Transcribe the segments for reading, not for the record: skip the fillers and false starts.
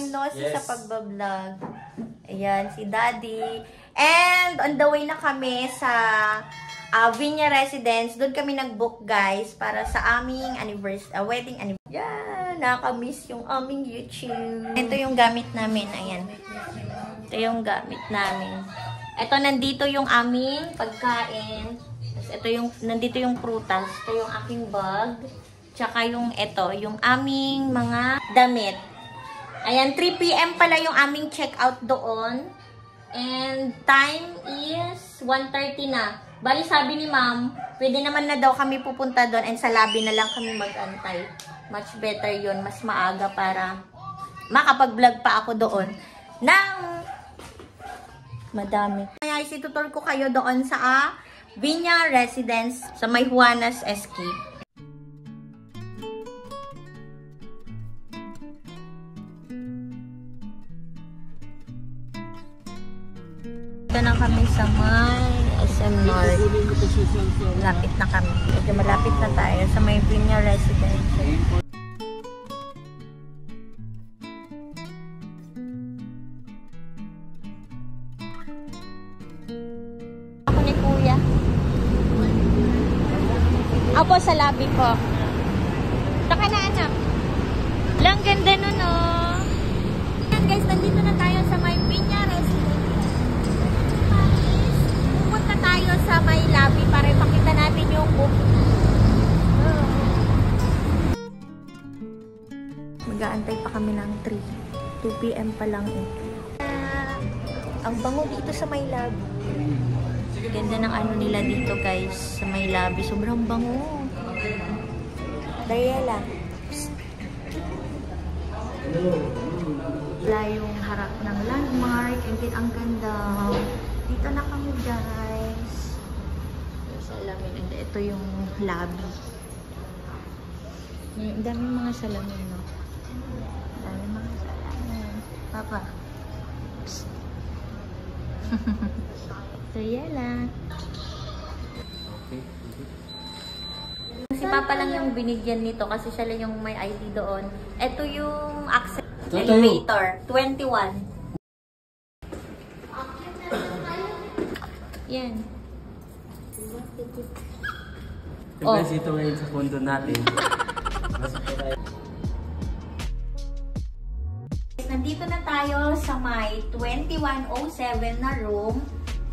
nosy sa pagbablog. Ayan, si Daddy. And on the way na kami sa Viña Residence. Doon kami nag-book, guys, para sa aming wedding anniversary. Yan, nakaka-miss yung aming YouTube. Ito yung gamit namin. Ayan. Ito yung gamit namin. Ito, nandito yung aming pagkain. Ito yung, nandito yung prutas. Ito yung aking bag. Tsaka yung ito, yung aming mga damit. Ayan, 3 PM pala yung aming check-out doon. And time is 1:30 na. Bali, sabi ni ma'am, pwede naman na daw kami pupunta doon and sa lobby na lang kami mag-antay. Much better yun. Mas maaga para makapag-vlog pa ako doon ng madami. Kaya itutur ko kayo doon sa Viña Residence sa May Juanas Escape. Ito na kami sa may SM North. Lapit na kami. Medyo malapit na tayo sa may Viña Residence. Ako ni Kuya. Opo, sa lobby po. Saka na, anak. Lang ganda nun, oh. Ayan, guys, nandito na tayo sa may Viña Residence. Pupunta tayo sa may lobby para ipakita natin yung book. Mag-aantay pa kami ng 2 PM pa lang eh. Ang bango dito sa may lobby. Ganda ng ano nila dito, guys, sa may lobby. Sobrang bango. Dariela. Wala yung harap ng landmark. And then, ang ganda. Dito na kami, guys. Sa salamin. And ito yung lobby. Ang daming mga salamin, no? Ang daming mga salamin. Papa. Psst. Dariela. Si Papa lang yung binigyan nito kasi siya lang yung may ID doon. Ito yung access elevator. 21. Yan. Guys, ito ngayon sa kondo natin. Nandito na tayo sa may 2107 na room.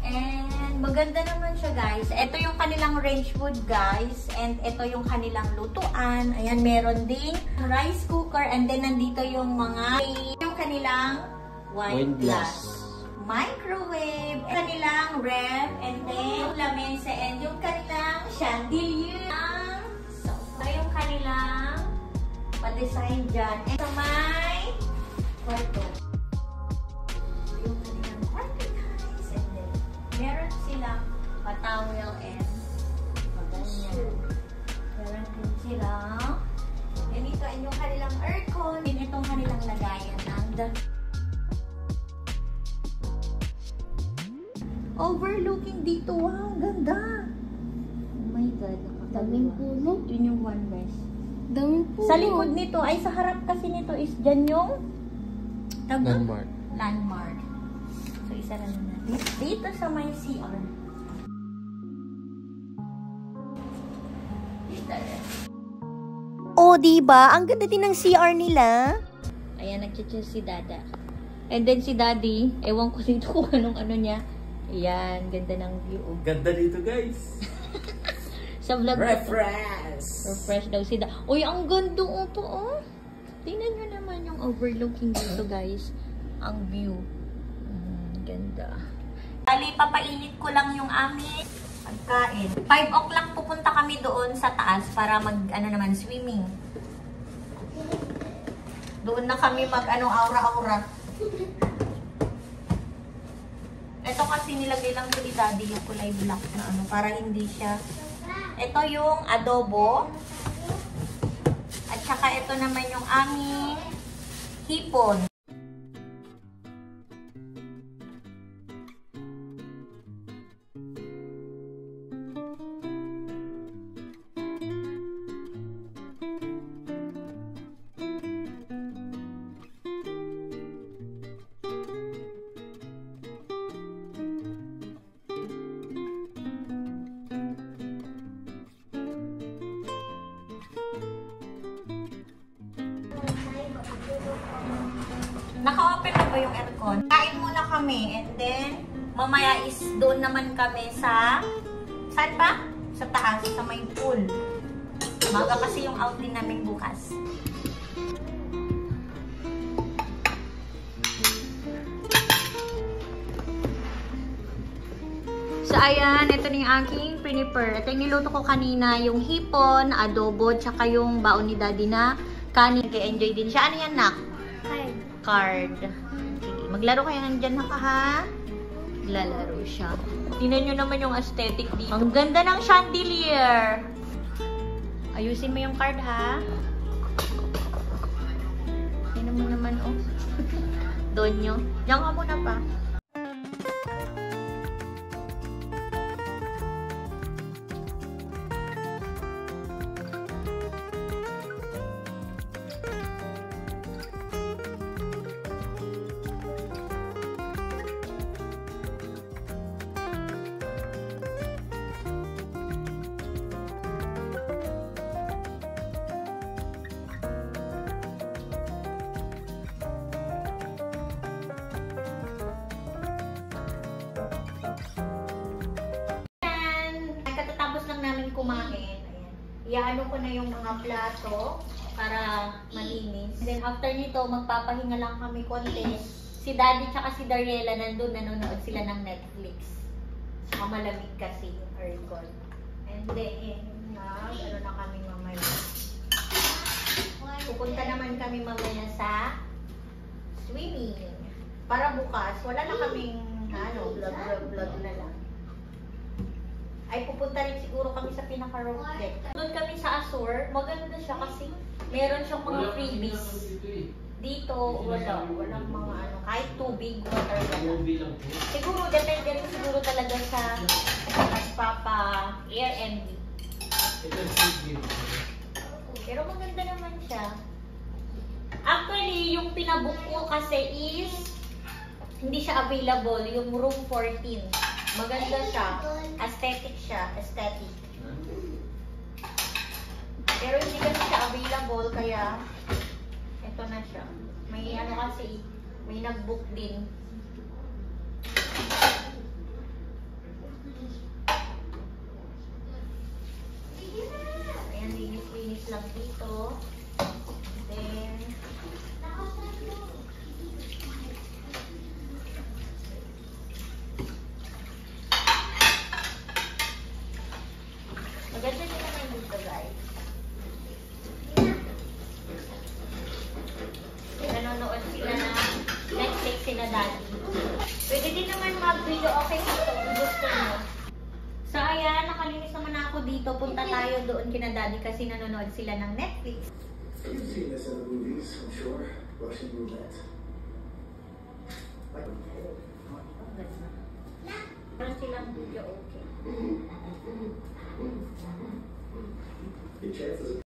And maganda naman siya, guys. Ito yung kanilang range food, guys. And ito yung kanilang lutuan. Ayan, meron ding rice cooker. And then nandito yung mga yung kanilang wine glass. Microwave. Kanilang ref. And then lamesa. And yung kanilang chandelier. So, ito yung kanilang pa-design dyan. And sa may kwarto. Yung kanilang kwarto, guys. And then meron silang pa-towel and ganyan. Meron din silang ganito. And yung kanilang aircon. And itong kanilang lagayan ng overlooking dito. Wow, ganda. Oh my God. Daming puno. Yun yung one best. Daming puno. Sa likod nito, ay sa harap kasi nito is dyan yung Landmark. Landmark. So, isa na natin. Dito sa may CR. Oh, diba? Ang ganda din ng CR nila. Ayan, nag-chill si Dada. And then si Daddy, ewan ko dito kung anong ano niya. Ayan, ganda ng view. Ganda dito, guys. Sa vlog Refresh! refresh daw si Dada. Uy, ang ganda po, oh. Tingnan nyo naman yung overlooking dito, guys. Ang view. Ganda. Bali, papainit ko lang yung aming pagkain. 5 o'clock pupunta kami doon sa taas para swimming. Doon na kami aura-aura. Ito kasi nilagay lang ko ni Daddy yung kulay black na para hindi siya. Ito yung adobo. At saka ito naman yung aming hipon. Naka-open na ba yung aircon? Kain muna kami and then mamaya is doon naman kami sa... Saan ba? Sa taas, sa may pool. Maga kasi yung outing namin bukas. So, ayan, ito na yung aking prepare. Ito yung niluto ko kanina, yung hipon, adobo, tsaka yung baon ni Daddy na kanin. Enjoy din siya. Ano yan, nak? Card. Okay. Maglaro kayo nandyan na ka, ha? Lalaro siya. Tingnan nyo naman yung aesthetic dito. Ang ganda ng chandelier. Ayusin mo yung card, ha? Tingnan mo naman, oh. Doon nyo. Diyan ka muna pa. Kumain. Ayan. Iyaano ko na yung mga plato para malinis. And then after nito, magpapahinga lang kami konti. Si Daddy tsaka si Dariela nandun, nanonood sila ng Netflix. Saka malamig kasi yung aircon. And then, ano na kami mamaya. Pupunta naman kami mamaya sa swimming. Para bukas, wala na kaming vlog na lang. Ay pupunta rin siguro kami sa pinaka-road deck. Doon kami sa Azure, maganda siya kasi meron siyang mga freebies. Dito, walang mga kahit tubig, water lang. Siguro, depende rin siguro talaga sa Airbnb. Pero maganda naman siya. Actually, yung pinabook ko kasi is hindi siya available, yung room 14. Maganda siya. Aesthetic siya. Aesthetic. Pero hindi kasi siya available, kaya ito na siya. May kasi, may nag-book din. Ayan, linis-linis lang dito. Then, maganda din naman dito, guys. Nanonood sila na Netflix sila Daddy. Pwede din naman mag-video okay dito kung gusto nyo. So, ayan, nakalinis naman ako dito. Punta tayo doon kina Daddy kasi nanonood sila ng Netflix. You've seen this in the movies, I'm sure. Russian roulette. Meron silang video okay. Your chances.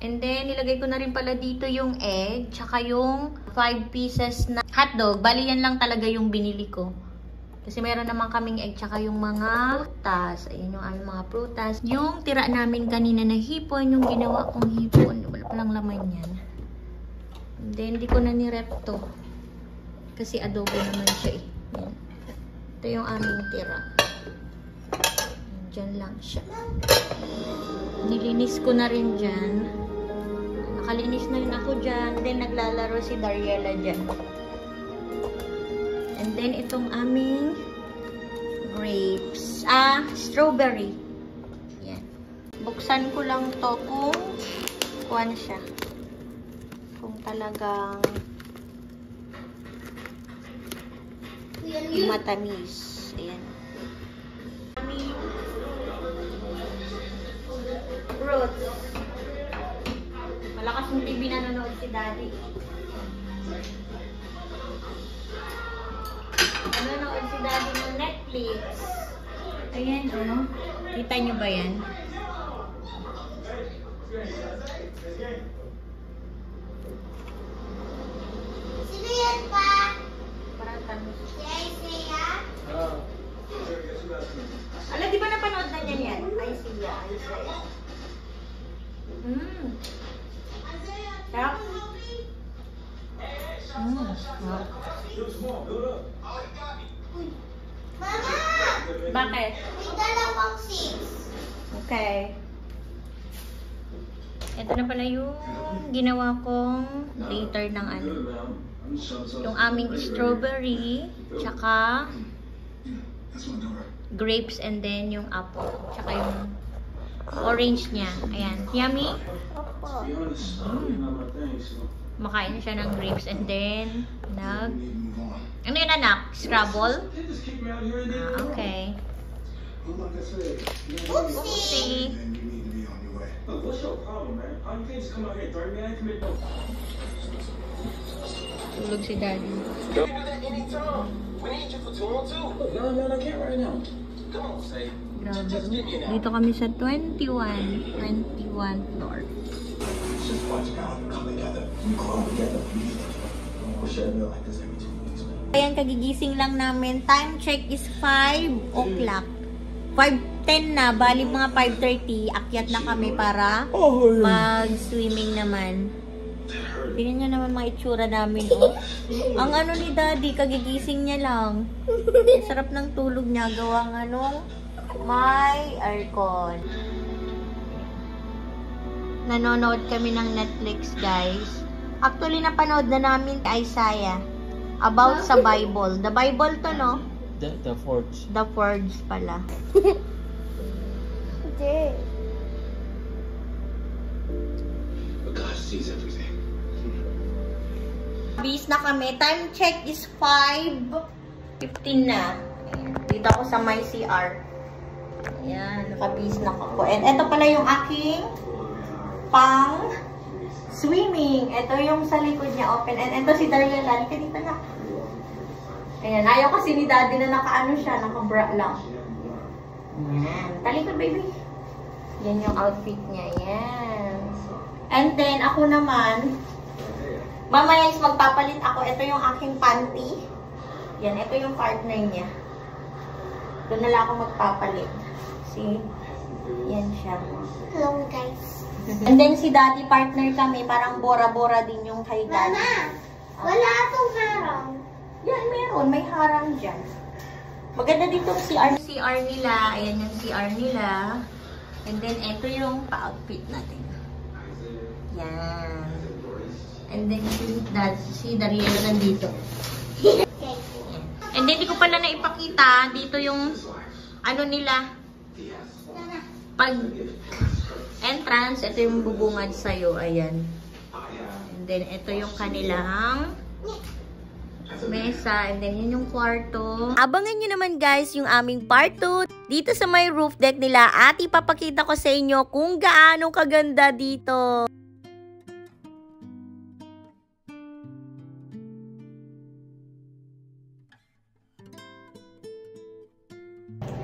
And then, nilagay ko na rin pala dito yung egg, tsaka yung 5 pieces na hotdog. Bali, yan lang talaga yung binili ko. Kasi meron naman kaming egg, tsaka yung mga prutas. Ayun yung aming mga prutas. Yung tira namin kanina na hipon, yung ginawa kong hipon. Wala palang laman yan. And then, di ko na nirep to. Kasi adobo naman siya eh. Yan. Ito yung aming tira. Diyan lang siya. Nilinis ko na rin dyan. Nakalinis na rin ako dyan. Then, naglalaro si Dariela dyan. And then, itong aming grapes. Strawberry. Yan. Buksan ko lang to kung kuwan siya. Kung talagang matamis. Ayan. Fruits. Malakas yung TV nanonood si Daddy. Netflix. Ayan, oh. Kita nyo ba yan? Sino yan pa? Parang tamis. Si Isaiah? Ala, di ba napanood na niya yan? Isaiah. Sarap. Sarap. Mama! Bakit? May dalawang 6. Okay. Ito na pala yung ginawa kong later ng ano. Yung aming strawberry, tsaka grapes, and then yung apple, tsaka yung orange niya. Ayan. Yummy? Opo. Makain siya ng grapes, and then ano yun, anak? Scrabble? Okay. Oopsie! See? Tulog si daddy. Grabe. Dito kami sa 21 floor. Ayan, kagigising lang namin. Time check is 5 o'clock. 5:10 na, bali mga 5:30. Akyat na kami para mag-swimming naman. Tingnan nyo naman mga itsura namin, oh. Ang ano ni daddy, kagigising niya lang. Sarap ng tulog niya, gawang ano, may aircon. Nanonood kami ng Netflix, guys. Actually, napanood na namin kay Isaiah. About sa Bible. The Bible to, no? The Forge. The Forge pala. Hindi. But God sees everything. Bis na kami. Time check is 5:15 na. Ayan. Dito ako sa my CR. Ayan, nakabis na ako. And ito pala yung aking pang swimming. Ito yung sa likod niya open. And ito si Daryl. Halika dito na. Ayan, ayaw kasi ni daddy na naka-ano siya, naka-bra lang. Ayan, talikod baby. Yan yung outfit niya. Ayan. And then, ako naman, mamaya is magpapalit ako. Ito yung aking panty. Yan, ito yung partner niya. Doon na lang ako magpapalit. See? Yan siya. Hello, guys. And then si daddy partner kami, parang bora-bora din yung kay daddy. Mama! Wala itong harang. Yan, meron. May harang dyan. Maganda dito CR. CR nila. Ayan yung CR nila. And then, ito yung pa-outfit natin. Yan. And then, si Daryl nandito. And then, di ko pala naipakita. Dito yung, ano nila, pag entrance, ito yung bubungad sa'yo. Ayan. And then, ito yung kanilang mesa, and then yun yung kwarto. Abangan nyo naman guys yung aming part 2 dito sa may roof deck nila at ipapakita ko sa inyo kung gaano kaganda dito.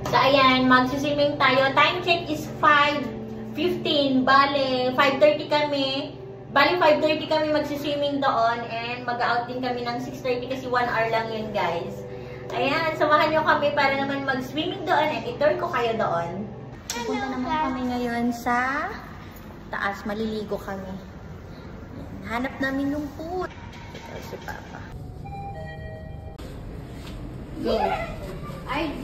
So, ayan, magsiswimming tayo. Time check is 5:15. Bale, 5:30 kami. Bali, 5:30 kami magsiswimming doon and mag-out din kami ng 6:30 kasi 1 hour lang yun, guys. Ayan, samahan nyo kami para naman mag-swimming doon and i-tour ko kayo doon. Pupunta naman kami ngayon sa taas. Maliligo kami. Hanap namin yung pool. Ito si Papa. Go. RV.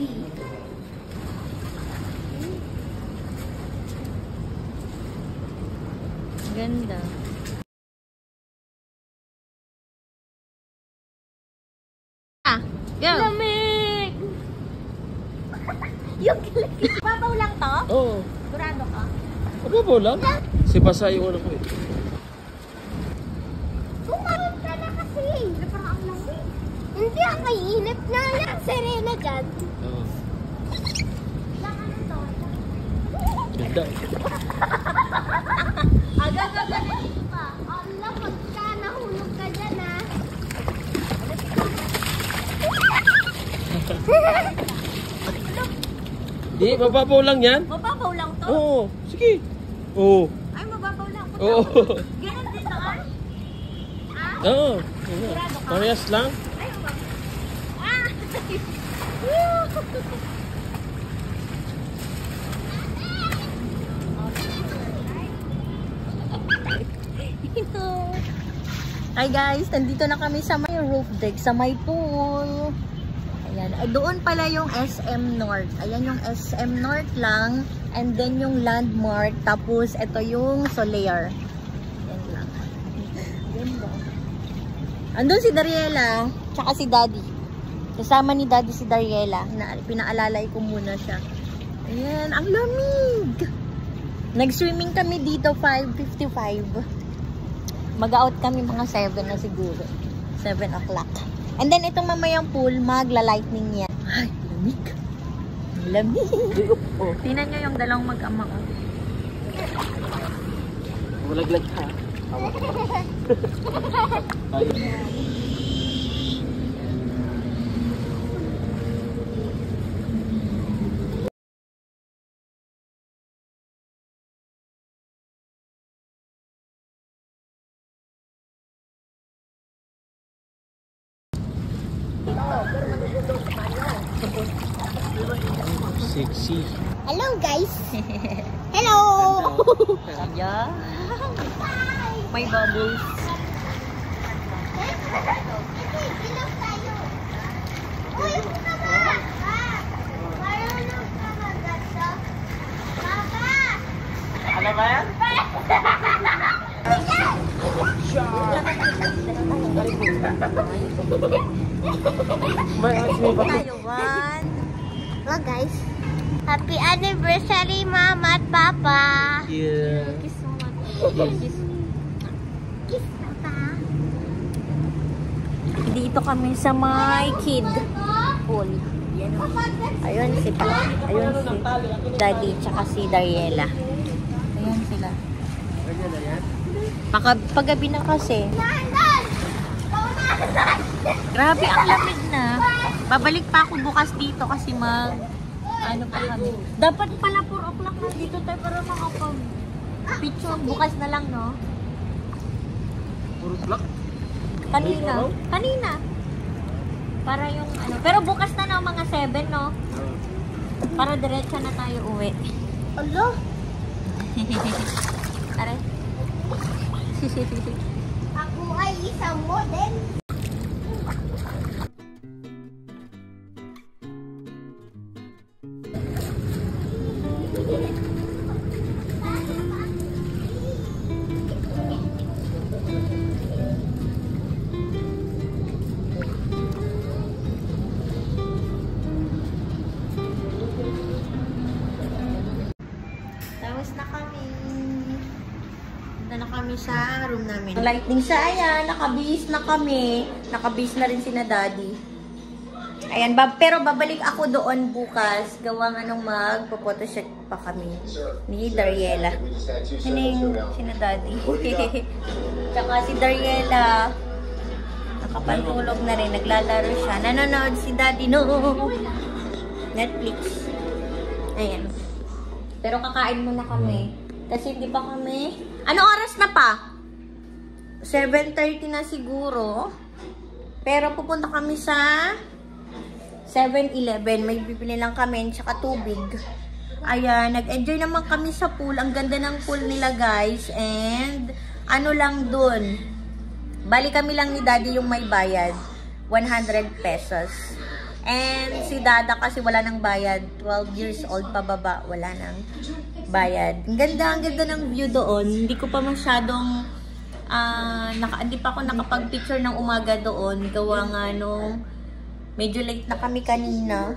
Ganda. Go! Lamig! Yung kilig. Babaw lang to? Oo. Durado ka? Ano ba lang? Si Basa yung ano ko eh. Tumarap ka na kasi. Parang ang lamig. Hindi, ang kainip na yan. Serena dyan. Oo. Ano to? Ganda. Agad-agad pa. Allah, pagka nahulog ka dyan ah. Di, mababaw lang yan. Mababaw lang to? Oo, sige. Oo. Ay, mababaw lang. Oo. Ganun din naman? Oo. Sigurado ka? Parehas lang. Ay, mababaw. Ah! Hi guys, nandito na kami sa may roof deck, sa may pool. Ayan, doon pala yung SM North. Ayan yung SM North lang. And then yung Landmark. Tapos ito yung Soler. Ayan lang. Ganda. Andun si Dariela, tsaka si Daddy. Kasama ni Daddy si Dariela. Pinaalalay ko muna siya. Ayan, ang lamig! Nag-swimming kami dito 5:55. Mag-out kami mga 7 na siguro. 7 o'clock. And then itong mamayang pool, magla-lightning yan. Ay, lamig. Lamig. Oh. Tingnan nyo yung dalawang mag-ama. Malaglag ka. Sexy. Hello guys! Hello! Ayan. May bubbles. Ano ba yan? Taiwan. Hello guys. Happy anniversary Mama at Papa. Yeah. Kiss Mama. Kiss. Kiss Papa. Dito kami sa my kid pool. Ayun si Daddy tsaka si Dariela. Ayun sila. Paggabi na kasi. Grabe ang lamig na. Babalik pa ako bukas dito kasi ano pa kami. Dapat pala 4 o'clock na dito tayo para makapag-picture. Bukas na lang, no? 4 o'clock? Kanina. Para yung ano. Pero bukas na ng mga 7, no? Para diretso na tayo uwi. Alo? Tara. Ako ay isang model. Tapos na kami. Punta na kami sa room namin. Lightning sa ayan. Nakabihis na kami. Nakabihis na rin sina Daddy. Ayan, pero babalik ako doon bukas. Gawa nga nung magpo-photoshoot pa kami ni Dariela. Yan yung sina Daddy. Tsaka si Dariela. Nakapantulog na rin. Naglalaro siya. Nanonood si Daddy. No! Netflix. Ayan. Pero kakain muna kami. Kasi hindi pa kami... Ano oras na pa? 7:30 na siguro. Pero pupunta kami sa 7-Eleven. May bibili lang kami tsaka tubig. Ayan, nag-enjoy naman kami sa pool. Ang ganda ng pool nila, guys. And ano lang dun. Bali kami lang ni Daddy yung may bayad. 100 pesos. And si Dada kasi wala nang bayad. 12 years old pababa. Wala nang bayad. Ang ganda ng view doon. Hindi ko pa masyadong hindi pa ako nakapag-picture ng umaga doon. Gawa nga nung medyo late na kami kanina.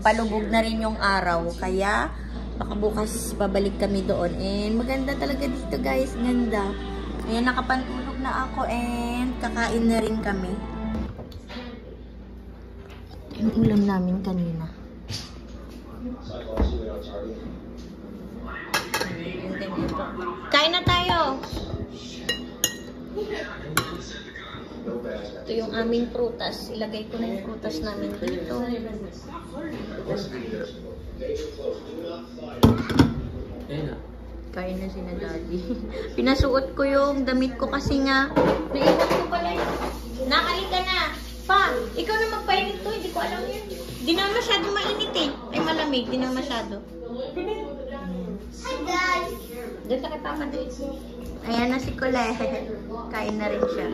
Palubog na rin yung araw. Kaya baka bukas babalik kami doon. And maganda talaga dito, guys. Ganda. Ayan, nakapantulog na ako and kakain na rin kami. Yung ulam namin kanina. Kain na tayo! No bad. Ito yung aming prutas. Ilagay ko na yung prutas namin dito. Ayun na. Kain na si na daddy. Pinasuot ko yung damit ko kasi nga, naiwan ko pala yun. Nakalika na. Pa, ikaw na magpainit to. Hindi ko alam yun. Di na masyado mainit eh. Ay malamig. Di na masyado. Hi guys! Doon na kay Papa doon. Ayan na si Colette. Kain na rin siya.